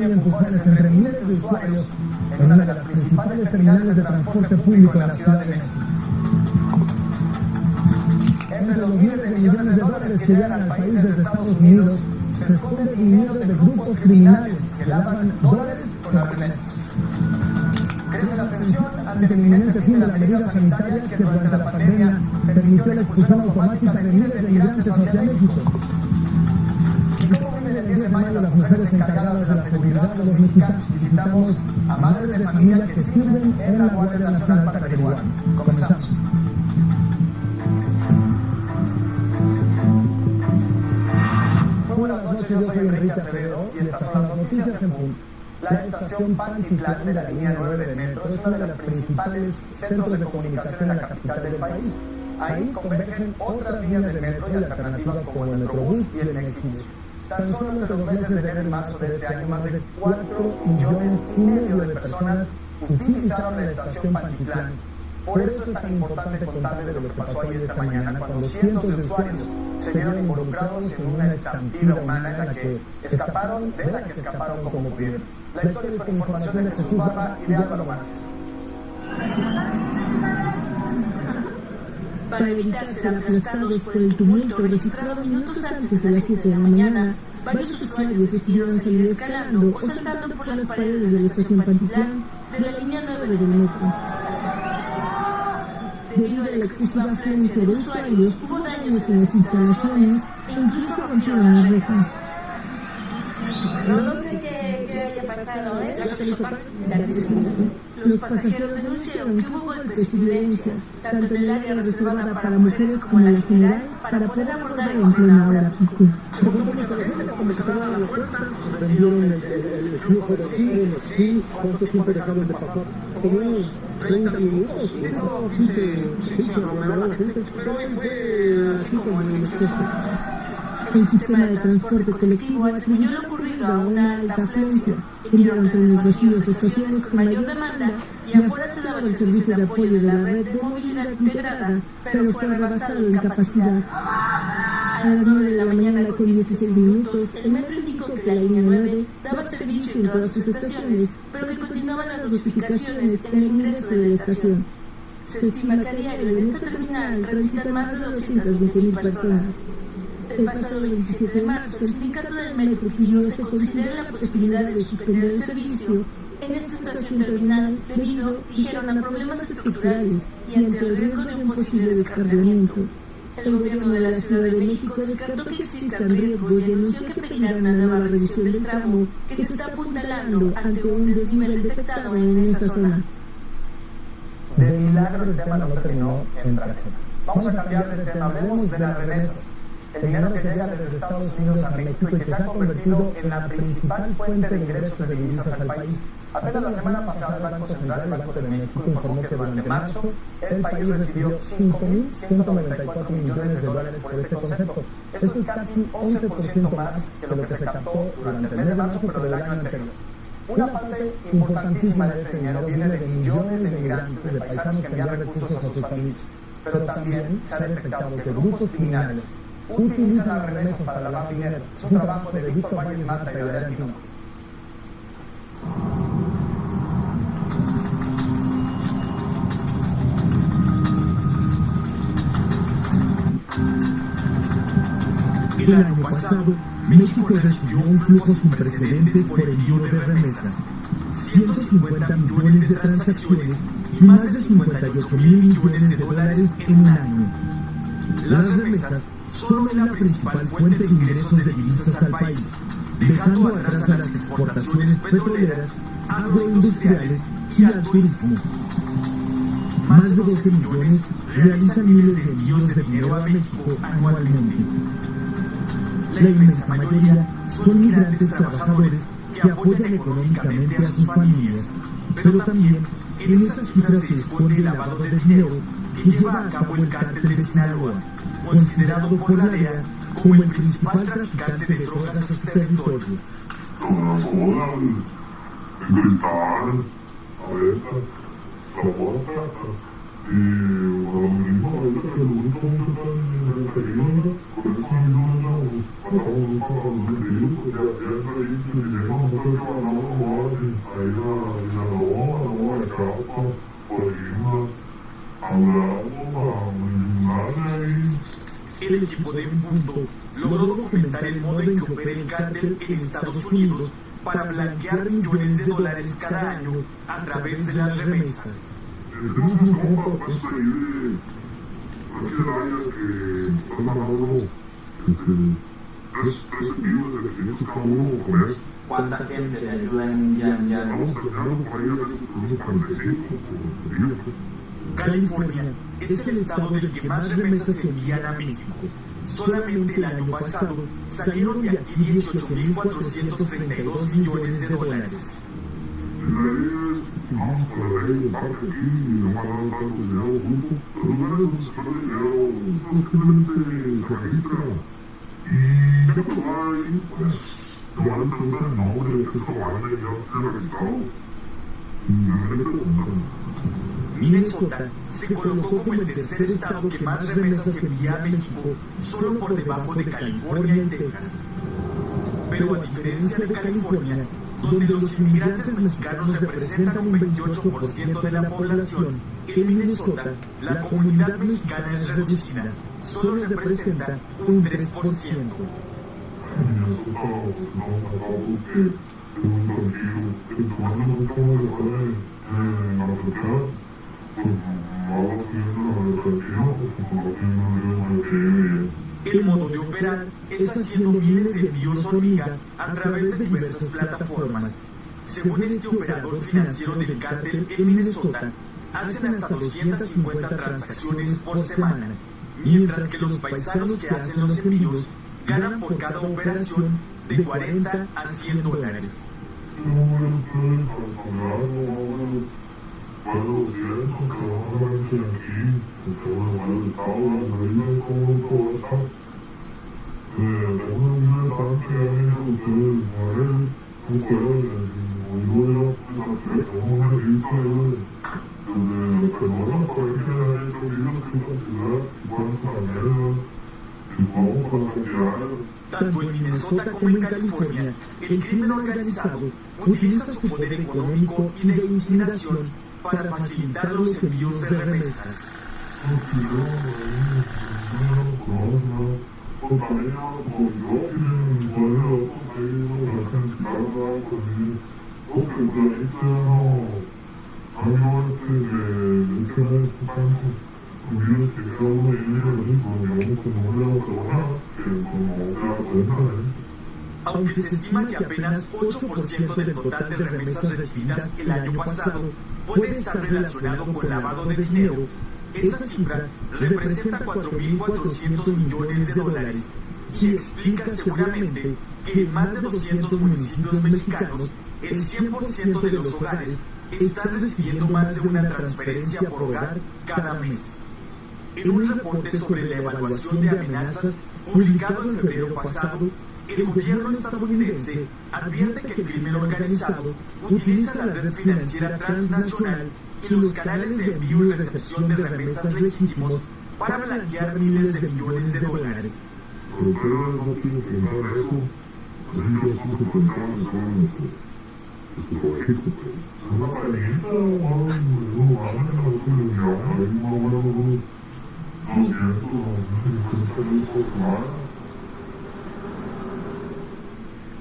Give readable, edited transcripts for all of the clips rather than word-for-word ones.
y empujones entre miles de usuarios en una de las principales terminales de transporte público en la Ciudad de México. Entre los miles de millones de dólares que llegan al país desde Estados Unidos, se esconde dinero de grupos criminales que lavan dólares con las remesas. Crece la tensión ante el inminente fin de la medida sanitaria que durante la pandemia permitió la expulsión automática de miles de migrantes hacia México. ¿Y cómo viven el 10 de mayo las mujeres encargadas de la seguridad de los mexicanos? Visitamos a madres de familia que sirven en la Guardia Nacional para averiguar. Comenzamos. Muy buenas noches, yo soy Enrique Acevedo y estas son las noticias en punto. La estación Pantitlán de la línea 9 del metro es una de las principales centros de comunicación en la capital del país. Ahí convergen otras líneas del metro y alternativas como el Metrobús y el Mexibus. Tan solo entre los meses de enero y marzo de este año, más de 4,5 millones de personas utilizaron la estación Pantitlán. Por eso es tan importante contarle de lo que pasó ahí esta mañana, cuando cientos de usuarios se vieron involucrados en una estampida humana de la que escaparon como pudieron. La historia es con información de Jesús Barba y de Álvaro Márquez. Para evitar ser aplastados por el tumulto registrado minutos antes de las 7 de la mañana, varios usuarios decidieron salir escalando o saltando por las paredes de la estación Pantitlán de la línea 9 del metro. Debido a la excesiva afluencia de usuarios, hubo daños en las instalaciones e incluso rompieron las rejas. No sé qué haya pasado, ¿eh? Los pasajeros denunciaron que hubo golpes y violencia, tanto en el área reservada para mujeres como en la general, para poder abordar en plena hora pico. Se contó mucho de gente, como se cerraron la puerta, suspendieron el flujo de sí, ¿cuánto tiempo dejaron de pasar? Como unos 30 minutos, no, 15 aglomeró la gente, pero hoy fue así como en exceso. El sistema de transporte colectivo atribuyó lo ocurrido a una alta afluencia. Vinieron trenes vacíos, estaciones con mayor demanda y afuera se daba el servicio de apoyo de la red de movilidad integrada, pero fue rebasado en capacidad. A las 9 de la mañana con 16 minutos, el metro indicó que la línea 9 daba servicio en todas sus estaciones, pero que continuaban las dosificaciones en el ingreso de la estación. Se estima que a diario en esta terminal transitan más de 220,000 personas. El pasado 27 de marzo, el sindicato del metro pidió que se considere la posibilidad de suspender el servicio en esta estación terminal debido, dijeron, a problemas estructurales y ante el riesgo de un posible descarrilamiento. El gobierno de la Ciudad de México descartó que existan riesgos y anunció que pedirán una nueva revisión del tramo que se está apuntalando ante un desnivel detectado en esa zona. De milagro el tema no terminó en tragedia. Vamos a cambiar de tema, hablemos de las remesas. El dinero que llega desde Estados Unidos a México y que se ha convertido en la principal fuente de ingresos de divisas al país. Apenas la semana pasada el Banco Central, el Banco de México, informó que durante marzo el país recibió 5,194 millones de dólares por este concepto. Esto es casi 11% más que lo que se captó durante el mes de marzo, pero del año anterior. Una parte importantísima de este dinero viene de millones de migrantes, de paisanos que envían recursos a sus familias. Pero también se ha detectado que grupos criminales utilizan las remesas para lavar dinero. Es un trabajo de Víctor Valles Mata y de Adrián Tinoco. El año pasado, México recibió un flujo sin precedentes por envío de remesas, 150 millones de transacciones y más de 58,000 millones de dólares en un año. Las remesas son la principal fuente de ingresos de divisas al país, dejando atrás a las exportaciones petroleras, agroindustriales y al turismo. Más de 12 millones realizan miles de envíos de dinero a México anualmente. La inmensa mayoría son migrantes trabajadores que apoyan económicamente a sus familias, pero también en esas cifras se esconde el lavado de dinero que lleva a cabo el cártel de Sinaloa, considerado por la DEA como el principal traficante de drogas a su territorio. El equipo de Un Punto logró documentar el modo en que opera el cártel en Estados Unidos para blanquear millones de dólares cada año a través de las remesas. ¿Cuánta gente le ayuda en un día en día? California es el estado del que más remesas se envían a México. Solamente el año pasado salieron de aquí 18.432 millones de dólares. Minnesota se colocó como el tercer estado que más remesas envía a México, solo por debajo de California y Texas. Pero a diferencia de California, donde los inmigrantes mexicanos representan un 28% de la población, en Minnesota la comunidad mexicana es reducida, solo representa un 3%. El modo de operar es haciendo miles de envíos hormiga a través de diversas plataformas. Según este operador financiero del cártel en Minnesota, hacen hasta 250 transacciones por semana, mientras que los paisanos que hacen los envíos ganan por cada operación de 40 a 100 dólares. Tanto en Minnesota como en California, el crimen organizado utiliza su poder económico y de intimidación para facilitar los envíos de remesas. Aunque se estima que apenas 8% del total de remesas recibidas el año pasado puede estar relacionado con lavado de dinero, esa cifra representa 4.400 millones de dólares y explica seguramente que en más de 200 municipios mexicanos, el 100% de los hogares están recibiendo más de una transferencia por hogar cada mes. En un reporte sobre la evaluación de amenazas publicado en febrero pasado, el gobierno estadounidense advierte que el crimen organizado utiliza la red financiera transnacional y los canales de envío y recepción de remesas legítimos para blanquear miles de millones de dólares.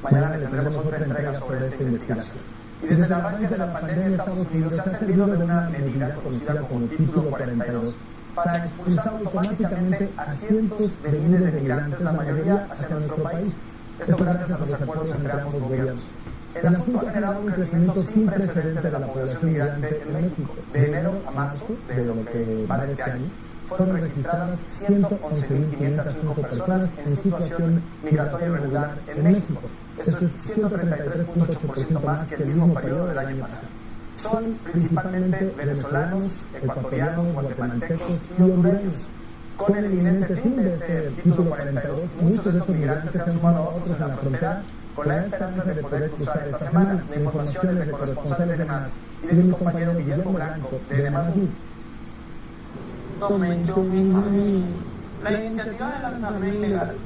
Mañana le tendremos otra entrega sobre esta investigación. Y desde el arranque de la pandemia, Estados Unidos se ha servido de una medida conocida como Título 42 para expulsar automáticamente a cientos de miles de migrantes, la mayoría hacia nuestro país. Esto gracias a los acuerdos entre ambos gobiernos. El asunto ha generado un crecimiento sin precedente de la población migrante en México. De enero a marzo de lo que va de este año, fueron registradas 111.505 personas en situación migratoria irregular en México. Eso es 133.8% más que el mismo periodo del año pasado. Son principalmente venezolanos, ecuatorianos, guatemaltecos y hondureños. Con el inminente fin de este Título 42, muchos de estos migrantes se han sumado a otros en la frontera con la esperanza de poder cruzar esta semana. La información es de corresponsales de más y de mi compañero Guillermo Blanco, de Más Gui. La iniciativa de la Asamblea Ilegal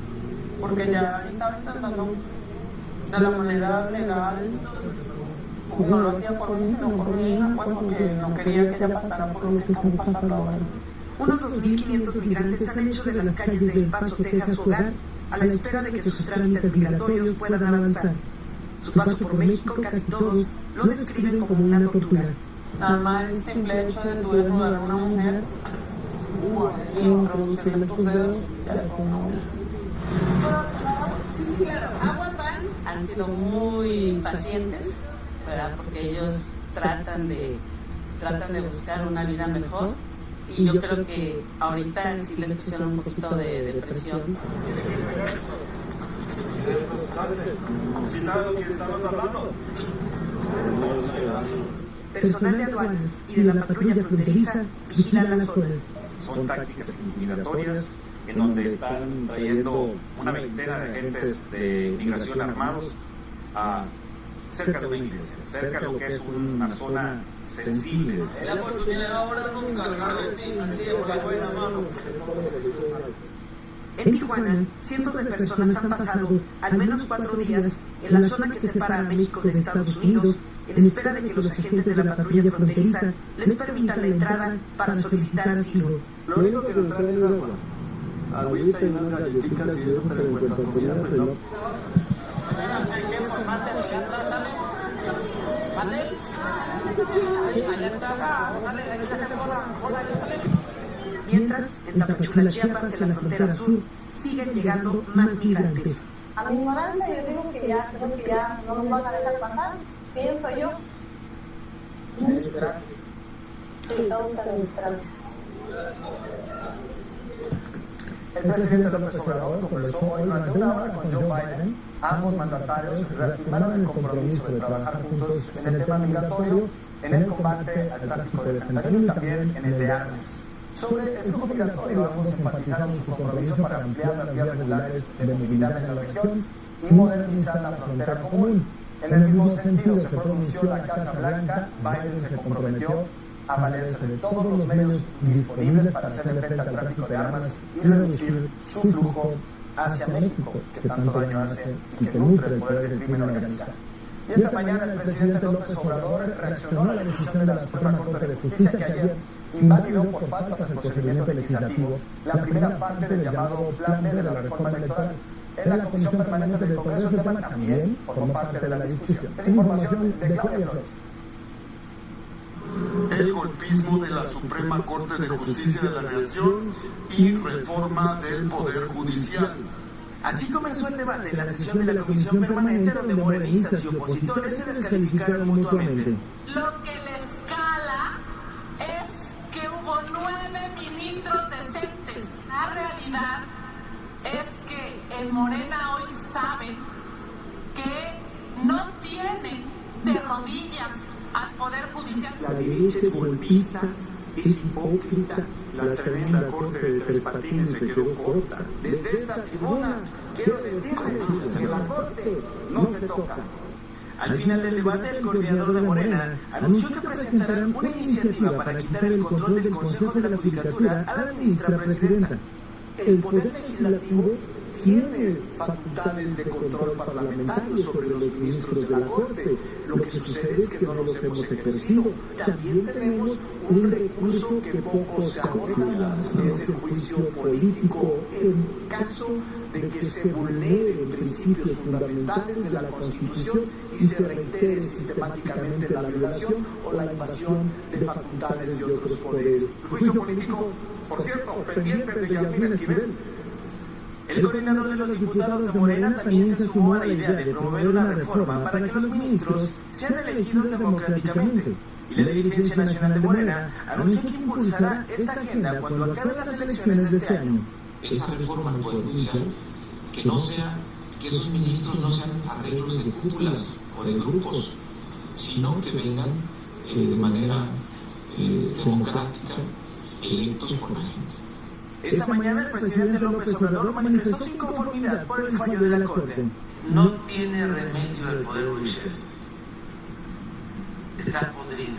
porque ya estaba intentando de la manera legal, no lo hacía por mí, sino por mi hija, pues porque no quería que ella pasara por lo que estamos pasando ahora. Unos 2.500 migrantes han hecho de las calles de El Paso, Texas, su hogar, a la espera de que sus trámites migratorios puedan avanzar. Su paso por México, casi todos lo describen como una tortura. Nada más el simple hecho de tú desnudar a una mujer y introducirle tus dedos, ya es un abuso. Sí, claro, Agua Pan han sido muy pacientes, ¿verdad? Porque ellos tratan de buscar una vida mejor, y yo creo que ahorita sí les pusieron un poquito de presión. ¿Sí sabes lo que estamos hablando? Personal de aduanas y de la patrulla fronteriza vigilan la zona. Son tácticas intimidatorias en donde están trayendo una veintena de agentes de migración armados a cerca de una iglesia, cerca de lo que es una zona sensible. La oportunidad ahora nunca, claro, sí, así por la buena mano. En Tijuana, cientos de personas han pasado al menos 4 días en la zona que separa a México de Estados Unidos, en espera de que los agentes de la patrulla fronteriza les permitan la entrada para solicitar asilo. Lo único que nos traen es agua. Agüita y unas galletitas y eso, pero en cuanto a comida, pues no. Hay que informarte de atrás, ¿sale? ¿Vale? Allá está, ¿sale? Ahí está hola, ya sale. Mientras, en Tapachula, Chiapas, en la frontera sur, siguen llegando más migrantes. A mi ignorancia yo digo que ya, creo que ya no nos van a dejar pasar, pienso yo. Sí, todos están en esperanza. El presidente López Obrador conversó hoy durante una hora con Joe Biden. Ambos mandatarios reafirmaron el compromiso de trabajar juntos en el tema migratorio, en el combate al tráfico de fentanilo y también en el de armas. Sobre el flujo migratorio, ambos enfatizaron su compromiso para ampliar las vías regulares de movilidad en la región y modernizar la frontera común. En el mismo sentido se pronunció la Casa Blanca. Biden se comprometió a valerse de todos los medios disponibles para hacerle frente al tráfico de armas y reducir su flujo hacia México, que tanto daño hace y que nutre el poder del crimen organizado. Y esta mañana el presidente López Obrador reaccionó a la decisión de la Suprema Corte de Justicia que ayer invalidó por faltas al procedimiento legislativo la primera parte del llamado Plan B de la reforma electoral. En la Comisión Permanente del Congreso el tema también formó parte de la discusión. Es información de Claudia Flores. El golpismo de la Suprema Corte de Justicia de la Nación y reforma del Poder Judicial. Así comenzó el debate en la sesión de la Comisión Permanente, donde morenistas y opositores se descalificaron mutuamente. Lo que les cala es que hubo 9 ministros decentes. La realidad es que en Morena hoy saben que no tienen de rodillas al Poder Judicial. La derecha es golpista, es hipócrita. La tremenda Corte de Tres Patines se quedó corta. Desde esta tribuna quiero decirles que la Corte no se toca. Al final del debate, el coordinador de Morena anunció que presentarán una iniciativa para quitar el control del Consejo de la Judicatura a la ministra presidenta. El Poder Legislativo tiene facultades de control parlamentario sobre los ministros de la Corte. Lo que sucede es que no los hemos ejercido. También tenemos un recurso que poco se aborda, es el juicio político en caso de que se vulneren principios fundamentales de la Constitución y se reitere sistemáticamente la violación o la invasión de facultades de otros poderes. El juicio político, por cierto, pendiente de Yasmín Esquivel. El coordinador de los diputados de Morena también se sumó a la idea de promover una reforma para que los ministros sean elegidos democráticamente. Y la dirigencia nacional de Morena anunció que impulsará esta agenda cuando acaben las elecciones de este año. Esa reforma al Poder Judicial, que esos ministros no sean arreglos de cúpulas o de grupos, sino que vengan de manera democrática, electos por la gente. Esta mañana el presidente López Obrador manifestó su inconformidad por el fallo de la Corte. No tiene remedio el Poder Judicial. Está podrido.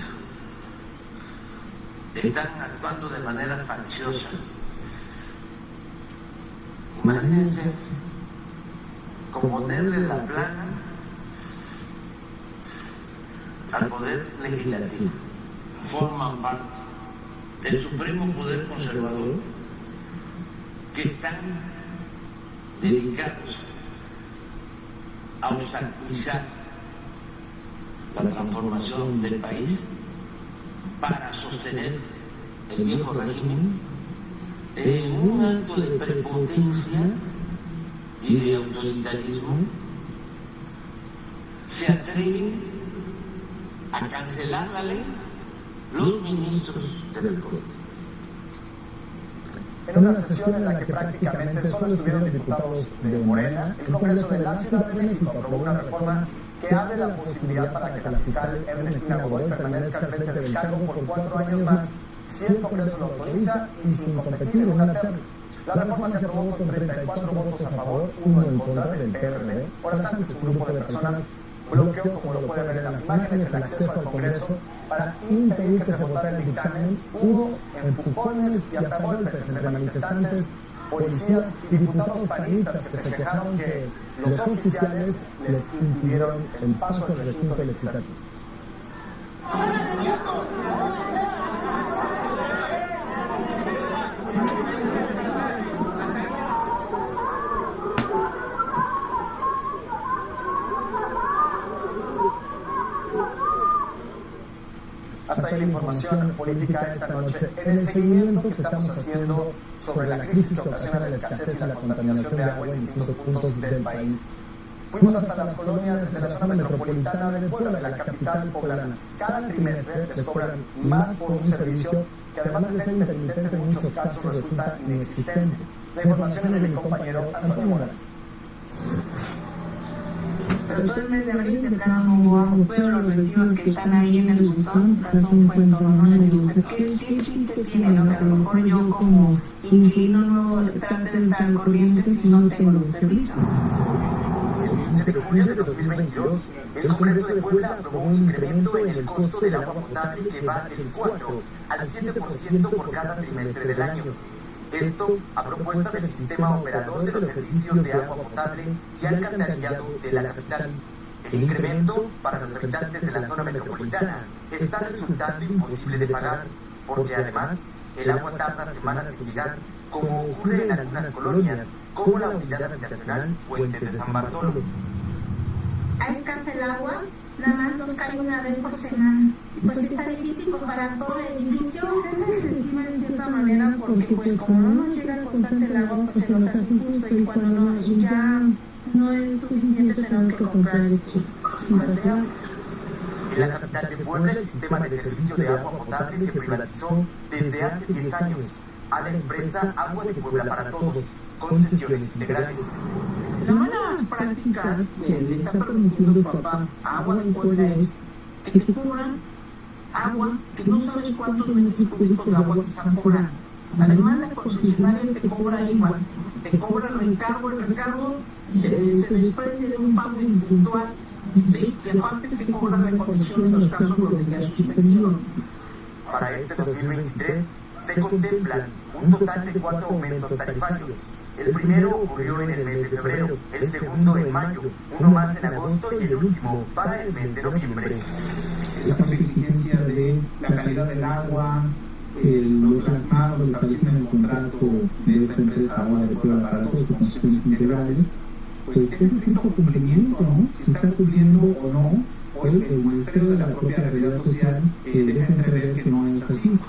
Están actuando de manera facciosa. Imagínense ponerle la plana al poder legislativo. Forman parte del supremo poder conservador que están dedicados a obstaculizar la transformación del país para sostener el viejo régimen en un acto de prepotencia y de autoritarismo. Se atreven a cancelar la ley los ministros de la Corte. En una sesión en la que prácticamente solo estuvieron diputados de Morena, el Congreso de la Ciudad de México aprobó una reforma que abre la posibilidad para que la fiscal Ernestina Godoy permanezca al frente del cargo por 4 años más, si el Congreso lo autoriza y sin competir en una terna. La reforma se aprobó con 34 votos a favor, 1 en contra del PRD. Horas antes, un grupo de personas bloqueó, como lo puede ver en las imágenes, el acceso al Congreso para impedir que se votara el dictamen. Hubo empujones y hasta golpes entre manifestantes, policías y diputados panistas que se quejaron que los oficiales les impidieron el paso al recinto legislativo. Hasta ahí la información política esta noche. En el seguimiento que estamos haciendo sobre la crisis que ocasiona la escasez y la contaminación de agua en distintos puntos del país, fuimos hasta las colonias de la zona metropolitana de Puebla, de la capital poblana. Cada trimestre les cobran más por un servicio que, además de ser intermitente, en muchos casos resulta inexistente. La información es de mi compañero Antonio Morán. Pero todo el mes de abril de plano no hubo agua, pero los residuos que están ahí en el buzón son un cuento, no le digo, ¿qué chiste tiene? ¿No? Que a lo mejor yo como inquilino no trate de estar al corriente si no tengo los servicios. El 15 de julio de 2022, el Congreso de Puebla aprobó un incremento en el costo del agua potable que va del 4 al 7% por cada trimestre del año. Esto a propuesta del Sistema Operador de los Servicios de Agua Potable y Alcantarillado de la capital. El incremento para los habitantes de la zona metropolitana está resultando imposible de pagar, porque además el agua tarda semanas en llegar, como ocurre en algunas colonias, como la unidad habitacional Fuentes de San Bartolo. A escasa el agua, nada más nos cae una vez por semana. Pues está difícil para todo el edificio. Es excesiva en cierta manera porque pues como no nos llega constante el agua, pues se nos hace injusto y cuando ya no es suficiente tenemos que comprar En la capital de Puebla, el sistema de servicio de agua potable se privatizó desde hace 10 años a la empresa Agua de Puebla para Todos, concesiones integrales. La malas prácticas que le está permitiendo su papá a Agua de Puebla es que te cobran agua que no sabes cuántos metros cúbicos de agua te están cobrando. Además, la concesionaria te cobra igual, te cobra el recargo se desprende de un pago individual y aparte te cobra la condición en los casos donde ya suspendido. Para este 2023 se contemplan un total de 4 aumentos tarifarios. El primero ocurrió en el mes de febrero, el segundo en mayo, uno más en agosto y el último para el mes de noviembre. La exigencia de la calidad del agua, lo plasmado, lo establecido en el contrato de esta empresa Agua de Puebla para Todos, concesiones integrales, pues es un estricto cumplimiento, ¿no? Si está cumpliendo o no, o el muestreo de la propia realidad social deja entrever que no es así.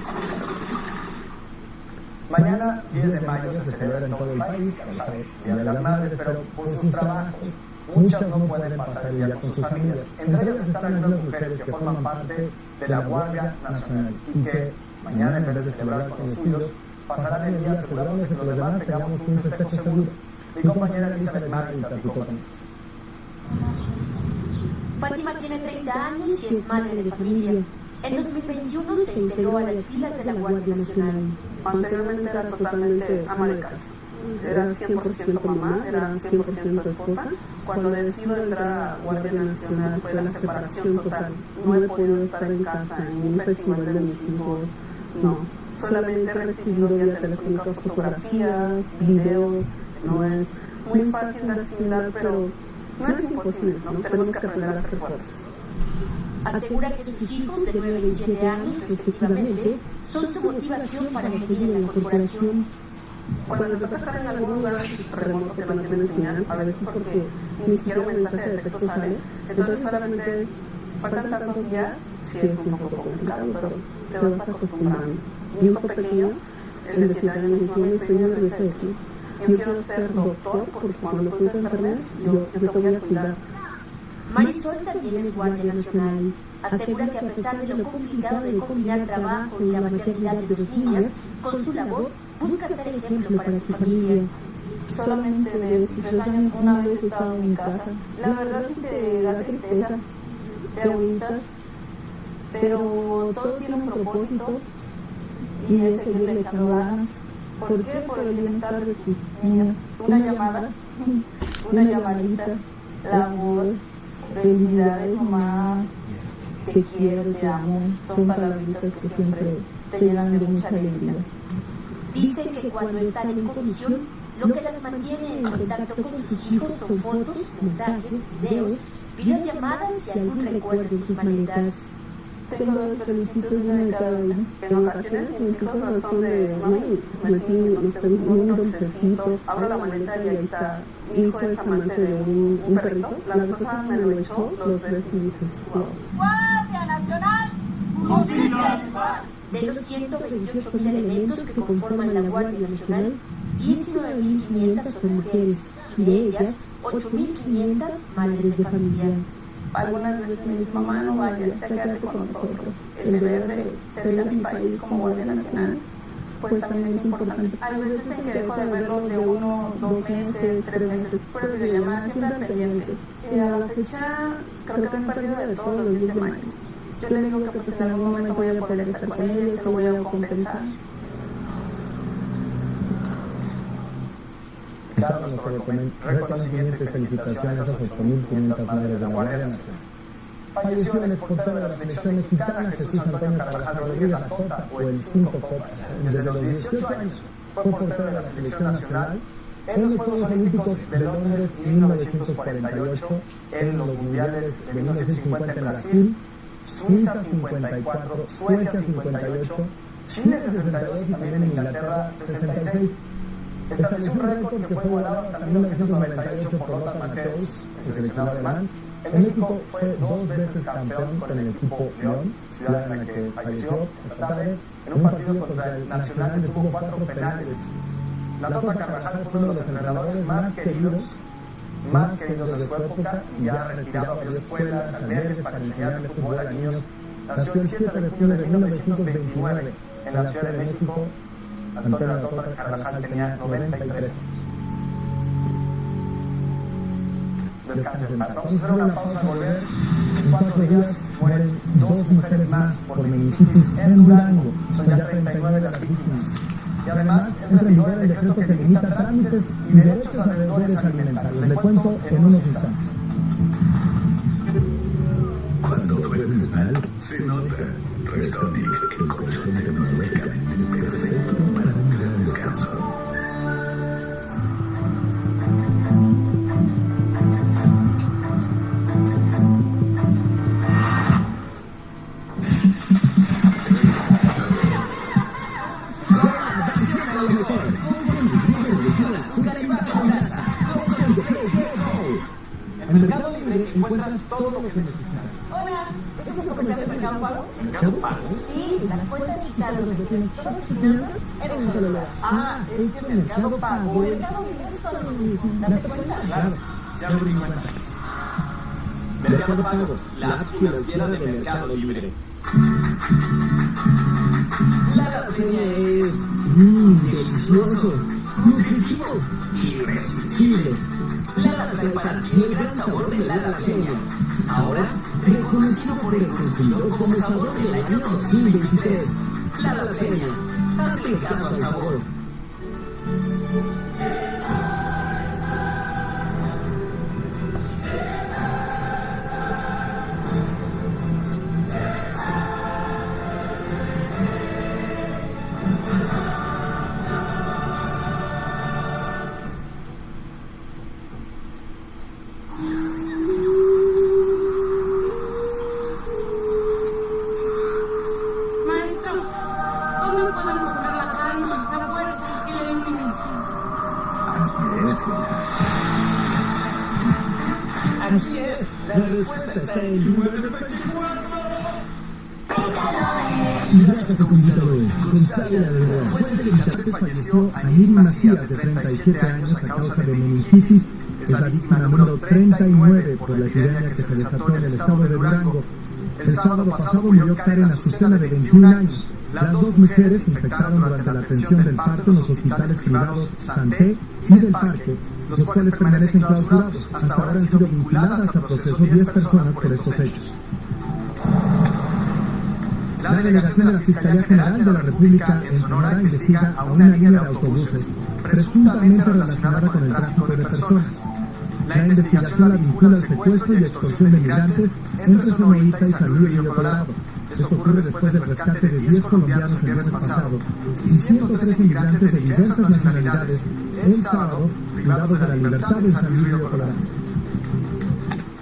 Mañana, 10 de mayo, se celebra en todo el país, Día de las Madres, pero por sus trabajos, muchas no pueden pasar el día con sus familias. Entre ellas están algunas mujeres que forman parte de la Guardia Nacional y que mañana, en vez de celebrar con los suyos, pasarán el día asegurándose que los demás tengamos un festejo seguro. Mi compañera Elizabeth Marvin platicó con ellos. Fátima tiene 30 años y es madre de familia. En 2021 se integró a las filas de la Guardia Nacional. Anteriormente era totalmente ama de casa. Era 100% mamá, era 100% esposa. Cuando decido entrar a Guardia Nacional fue la separación total. No he podido estar en casa, en un festival de mis hijos, no. Solamente he recibido vía telefónica fotografías, videos, no es muy fácil de asimilar, pero no es imposible, ¿no? Tenemos que aprender a ser fuertes. Asegura que sus hijos de 9 y 7 años, respectivamente, son su motivación para seguir en la corporación. Cuando te toca estar en algún lugar remoto que no tiene señal, a veces porque ni siquiera un mensaje de texto sale, entonces solamente faltan tantos días, sí es un poco complicado, pero te vas acostumbrando. Mi hijo pequeño, el de 7 años, me dijo, mami, estoy nerviosa de ti. Yo quiero ser doctor porque cuando tú te enfermes, yo te voy a cuidar. Marisol también es guardia nacional. Asegura que a pesar de lo complicado de combinar trabajo y la maternidad de 2 niñas, con su labor busca ser ejemplo para su familia. Solamente de estos 3 años, una vez he estado en mi casa. La verdad sí te da tristeza, te agüitas, pero todo tiene un propósito y es seguirle echando ganas. ¿Por qué? Por el bienestar de tus niños. Una llamada, una llamadita, la voz, felicidades mamá, te quiero, te amo, son palabritas que siempre te llenan de mucha alegría. Dicen que cuando están en comisión, lo que las mantiene en contacto con sus hijos son fotos, mensajes, videos, videollamadas y algún recuerdo en sus maletas. Tengo 2 peluchitos, una de cada uno. En ocasiones mis hijos no son de mami, metí, no sé, un dulcecito, abro la maleta y ahí está. Mi hijo es amante de un perrito, la vez pasada me lo echó, los ves y dices, wow. ¡Guardia Nacional! ¡Justicia! De los 128.000 elementos que conforman la Guardia Nacional, 19.500 son mujeres y de ellas 8.500 madres de familia. Algunas veces me dicen, mamá, no vayas, ya quédate con nosotros. El deber de servir a mi país como Guardia Nacional, pues también es importante. Hay veces en que dejo de verlos de 1, 2 meses, 3 meses, por el videollamada, siempre al pendiente. A la fecha, creo que me he perdido de todos los 10 de mayo. Yo le digo que pues en algún momento voy a poder estar con ellos, se lo voy a compensar. Claro, nuestro reconocimiento y felicitaciones a esas 8.500 madres de la Guardia Nacional. Falleció el exportero de la selección mexicana, Jesús Antonio Carvajal Rodríguez La Tota, o el 5 Copas. Desde los 18 años fue portero de la selección nacional en los Juegos Olímpicos de Londres 1948, en los Mundiales de 1950 en Brasil, Suiza 54, Suecia 58, Chile 62 y también en Inglaterra 66. Estableció un récord que fue igualado hasta 1998 por Lothar Matthäus, el seleccionado alemán. En México fue 2 veces campeón con el equipo León, ciudad en la que falleció esta tarde. En un partido contra el Nacional detuvo 4 penales. La Tota Carvajal fue uno de los entrenadores más queridos de su época, y ya retirado abrió escuelas, albergues para enseñarle fútbol a niños. Nació el 7 de junio de 1929 en la Ciudad de México. Antonio La Tota Carvajal tenía 93 años. Descanse en paz. Vamos a hacer una pausa al volver. En 4 días mueren 2 mujeres más por meningitis en Durango. Son ya 39 las víctimas. Y además entra en vigor el decreto que limita trámites y derechos a deudores alimentarios. Le cuento en unos instantes. Cuando duermes mal, se nota. Restonic, el colchón tecnológicamente perfecto para un gran descanso. En Mercado Libre encuentras todo lo que necesitas. Hola, ¿este es el comercial de Mercado Pago? ¿Mercado Pago? Sí, la cuenta digital donde tienes todas tus finanzas en un solo lugar. Ah, es que Mercado Pago. Mercado Libre es todo lo mismo. ¿Date cuenta? Claro, ya me di cuenta. Mercado Pago, la app financiera de Mercado Libre. La Premia es delicioso, nutritivo, irresistible. Lala prepara el gran sabor de Lala Premia. Ahora, reconocido por el consumidor como sabor del año 2023. Lala Premia, hazle caso al sabor. Aquí es, la respuesta está en 924. Hidrátate con Vitaloe, con sal de verdad. Después de 23 falleció Aniri Macías, de 37 años, a causa de meningitis. Es la víctima número 39 por la epidemia que se desató en el estado de Durango. El sábado pasado murió Karen Azucena, de 21 años. Las dos mujeres se infectaron durante la atención del parto en los hospitales privados Santé y del Parque, los cuales permanecen clausurados. Hasta ahora han sido vinculadas a proceso 10 personas por estos hechos. La delegación de la Fiscalía General de la República en Sonora investiga a una línea de autobuses presuntamente relacionada con el tráfico de personas. La investigación la vincula al secuestro y extorsión de migrantes entre Sonorita y San Luis Río Colorado. Esto ocurre después del rescate de 10 colombianos el viernes pasado y 103 inmigrantes de diversas nacionalidades el sábado privados de la libertad en San Luis Río Colorado.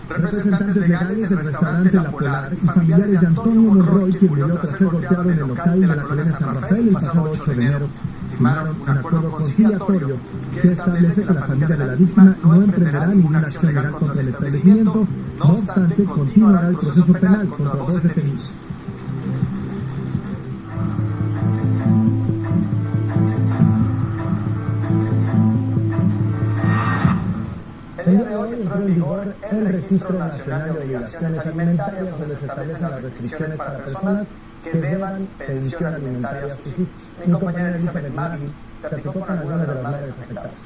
Representantes legales del restaurante La Polar y familiares de Antonio Monroy, quien murió tras ser golpeado en el local de la colonia San Rafael el pasado 8 de enero, firmaron un acuerdo conciliatorio que establece que la familia de la víctima no emprenderá ninguna acción legal contra el establecimiento, no obstante continuará el proceso penal contra 2 detenidos. El día de hoy entró en vigor el Registro Nacional de Obligaciones Alimentarias, donde se establecen las restricciones para personas que deban pensión alimentaria a sus hijos. Mi compañera Elizabeth Mavi platicó con algunas de las madres afectadas.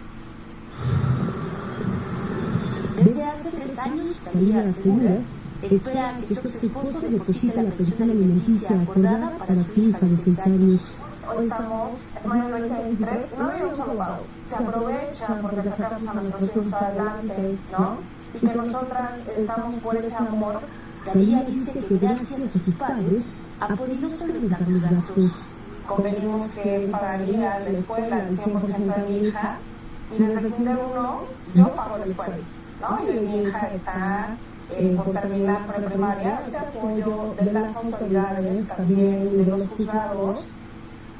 Desde hace 3 años, Talía asegura, espera que su ex esposo deposite la pensión alimenticia acordada para su hija de 6 años. Hoy estamos en mayo del 2023 y no hay un solo pago. Se aprovechan porque sacamos a nuestros hijos adelante, ¿no? Y que nosotras estamos por ese amor. Talía dice que gracias a sus padres ha podido solventar los gastos. Convenimos que pagaría la escuela al 100% de mi hija y desde Kinder 1 yo pago la escuela, ¿no? Y mi hija está por terminar preprimaria. Este apoyo de las autoridades, también de los juzgados,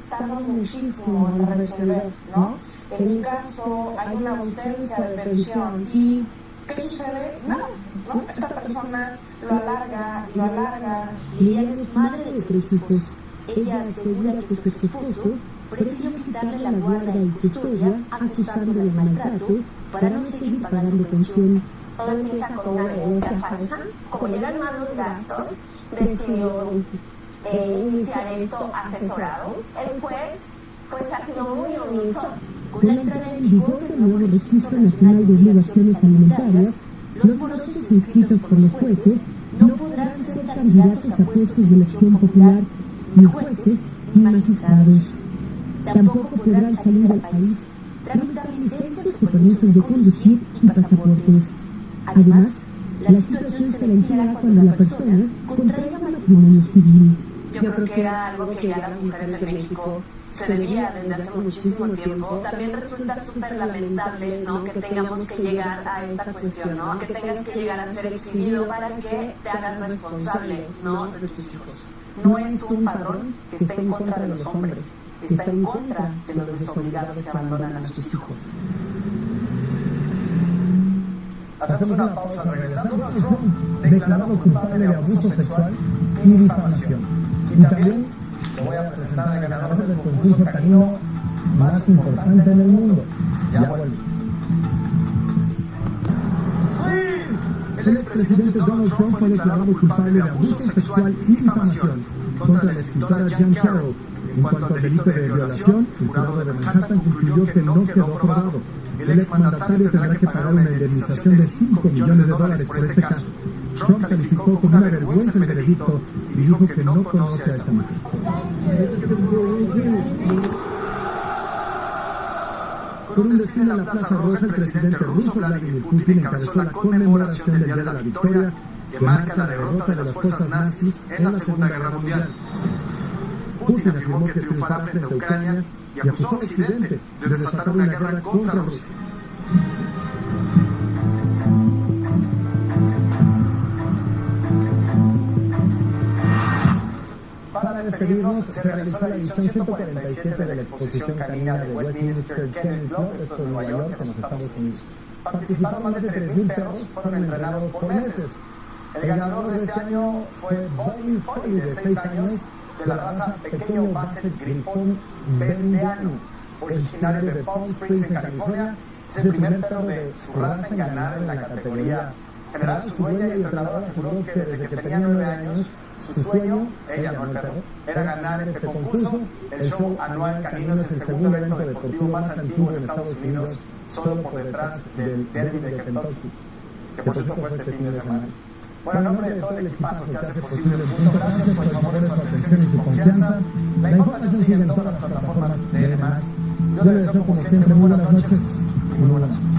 tarda muchísimo en resolver, ¿no? En mi caso hay una ausencia de pensión y ¿qué sucede? Nada, ¿no? Esta persona lo alarga y lo alarga. Liliana es madre de 3 hijos. Ella asegura que su ex esposo prefirió quitarle la guarda y custodia acusándole de maltrato para no seguir pagando pensión. Todo empieza con una denuncia falsa. Como llegan más los gastos, decidió iniciar esto asesorado. El juez pues ha sido muy omiso. Con la entrada en vigor del nuevo Registro Nacional de Obligaciones Alimentarias, los morosos inscritos por los jueces no podrán ser candidatos a puestos de elección popular, ni jueces ni magistrados. Tampoco podrán salir del país, tramitar licencias o permisos de conducir y pasaportes. Además, la situación se ventilará cuando la persona contraiga matrimonio civil. Yo creo que era algo que ya las mujeres de México se debía desde hace muchísimo tiempo. También resulta súper lamentable, ¿no?, que tengamos que llegar a esta cuestión, ¿no?, que tengas que llegar a ser exhibido para que te hagas responsable, ¿no?, de tus hijos. No es un padrón que esté en contra de los hombres, está en contra de los desobligados que abandonan a sus hijos. Hacemos una pausa. Regresando, Donald Trump declarado culpable de abuso sexual y difamación. Y también le voy a presentar al ganador del concurso canino más importante en el mundo. Ya vuelvo. El expresidente Donald Trump fue declarado culpable de abuso sexual y difamación contra la escritora Jan Carroll. En cuanto al delito de violación, el jurado de Manhattan concluyó que no quedó probado. El exmandatario tendrá que pagar una indemnización de $5 millones por este caso. Trump calificó como una vergüenza el veredicto y dijo que no conoce a esta mujer. Con un desfile en la Plaza Roja, el presidente ruso Vladimir Putin encabezó la conmemoración del Día de la Victoria, que marca la derrota de las fuerzas nazis en la Segunda Guerra Mundial. Putin afirmó que triunfará frente a Ucrania y acusó a Occidente de desatar una guerra contra Rusia. Para despedirnos, se realizó la edición 147 de la exposición canina de Westminster Kennel Club, esto en Nueva York, en los Estados Unidos. Participaron más de 3,000 perros, fueron entrenados por meses. El ganador de este año fue Buddy Holly, de 6 años, de la raza pequeño Basset Grifón Verdeano, originario de Palm Springs, en California. Es el primer perro de su raza en ganar en la categoría general. Su dueña y entrenador aseguró que desde que tenía 9 años, su sueño, ella no el perro, era ganar este concurso. El show anual canino es el segundo evento deportivo más antiguo en Estados Unidos, solo por detrás del Derby de Kentucky, que por cierto fue este fin de semana. Bueno, en nombre de todo el equipazo que hace posible el punto, gracias por el favor de su atención y su confianza. La información sigue en todas las plataformas de N+. Yo les deseo como siempre muy buenas noches y muy buenas noches.